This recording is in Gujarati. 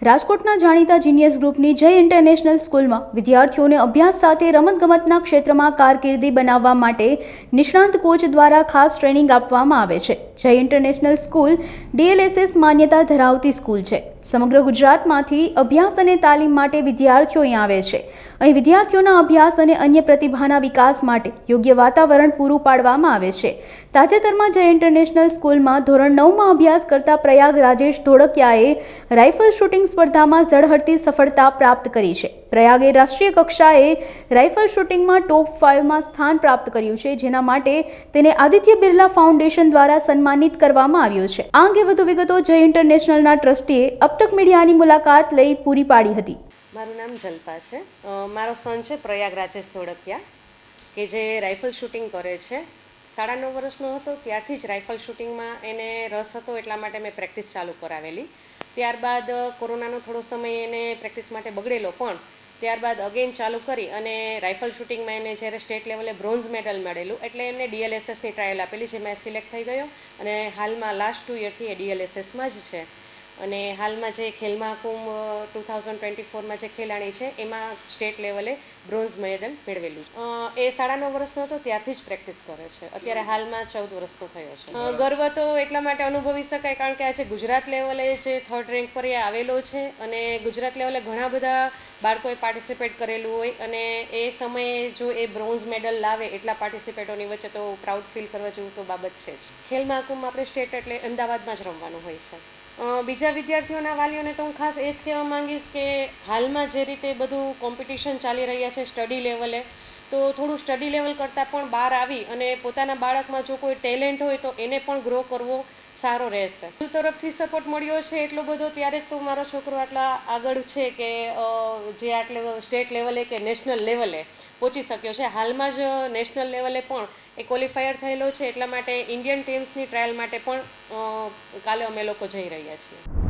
રાજકોટના જાણીતા જીનિયસ ગ્રુપની જય ઇન્ટરનેશનલ સ્કૂલમાં વિદ્યાર્થીઓને અભ્યાસ સાથે રમતગમતના ક્ષેત્રમાં કારકિર્દી બનાવવા માટે નિષ્ણાંત કોચ દ્વારા ખાસ ટ્રેનિંગ આપવામાં આવે છે। જય ઇન્ટરનેશનલ સ્કૂલ DLSS માન્યતા ધરાવતી સ્કૂલ છે। સમગ્ર ગુજરાતમાંથી અભ્યાસ અને તાલીમ માટે વિદ્યાર્થીઓ અહીં આવે છે। અહીં વિદ્યાર્થીઓના અભ્યાસ અને અન્ય પ્રતિભાના વિકાસ માટે યોગ્ય વાતાવરણ પૂરું પાડવામાં આવે છે। તાજેતરમાં જય ઇન્ટરનેશનલ સ્કૂલમાં ધોરણ 9માં અભ્યાસ કરતા પ્રયાગ રાજેશ ધોળકિયાએ રાઇફલ શૂટિંગ સ્પર્ધામાં ઝળહળતી સફળતા પ્રાપ્ત કરી છે। પ્રયાગે રાષ્ટ્રીય કક્ષાએ રાઇફલ શૂટિંગમાં ટોપ 5માં સ્થાન પ્રાપ્ત કર્યું છે, જેના માટે તેને આદિત્ય બિરલા ફાઉન્ડેશન દ્વારા સન્માનિત કરવામાં આવ્યો છે। આ અંગે વધુ વિગતો જય ઇન્ટરનેશનલના ટ્રસ્ટીએ અબતક મીડિયાની મુલાકાત લઈ પૂરી પાડી હતી। મારું નામ જલ્પા છે। મારો સન છે પ્રયાગ રાજેશ ધોળકિયા, કે જે રાઇફલ શૂટિંગ કરે છે। 9.5 વર્ષનો હતો ત્યારથી જ રાઇફલ શૂટિંગમાં એને રસ હતો, એટલા માટે મેં પ્રેક્ટિસ ચાલુ કરાવેલી। ત્યારબાદ કોરોનાનો થોડો સમય એને પ્રેક્ટિસ માટે બગડેલો, પણ ત્યારબાદ અગેન ચાલુ કરી અને રાઇફલ શૂટિંગમાં એને જ્યારે સ્ટેટ લેવલે બ્રોન્ઝ મેડલ મળેલું, એટલે એને DLSSની ટ્રાયલ આપેલી, જેમાં સિલેક્ટ થઈ ગયો અને હાલમાં લાસ્ટ 2 યરથી એ DLSSમાં જ છે। અને હાલમાં જે ખેલ મહાકુંભ 2024માં જે ખેલાણી છે એમાં સ્ટેટ લેવલે બ્રોન્ઝ મેડલ મેળવેલું છે। એ 9.5 વર્ષનો હતો ત્યારથી જ પ્રેક્ટિસ કરે છે। અત્યારે હાલમાં 14 વર્ષનો થયો છે। ગર્વ તો એટલા માટે અનુભવી શકાય કારણ કે આજે ગુજરાત લેવલે જે 3rd રેન્ક પર એ આવેલો છે, અને ગુજરાત લેવલે ઘણા બધા બાળકોએ પાર્ટિસિપેટ કરેલું હોય, અને એ સમયે જો એ બ્રોન્ઝ મેડલ લાવે એટલા પાર્ટિસિપેટોની વચ્ચે તો પ્રાઉડ ફીલ કરવા જેવું તો બાબત છે જ। ખેલ મહાકુંભમાં આપણે સ્ટેટ એટલે અમદાવાદમાં જ રમવાનું હોય છે। બીજા વિદ્યાર્થીઓના વાલીઓને તો હું ખાસ એ જ કહેવા માંગીશ કે હાલમાં જે રીતે બધું કોમ્પિટિશન ચાલી રહ્યા છે સ્ટડી લેવલે, તો થોડું સ્ટડી લેવલ કરતાં પણ બહાર આવી અને પોતાના બાળકમાં જો કોઈ ટેલેન્ટ હોય તો એને પણ ગ્રો કરવો સારો રહેશે। સ્કૂલ તરફથી સપોર્ટ મળ્યો છે એટલો બધો, ત્યારે તો મારો છોકરો આટલા આગળ છે કે જે આટલે સ્ટેટ લેવલે કે નેશનલ લેવલે પહોંચી શક્યો છે। હાલમાં જ નેશનલ લેવલે પણ એ ક્વોલિફાયર થયેલો છે, એટલા માટે ઇન્ડિયન ટીમ્સની ટ્રાયલ માટે પણ કાલે અમે લોકો જઈ રહ્યા છીએ।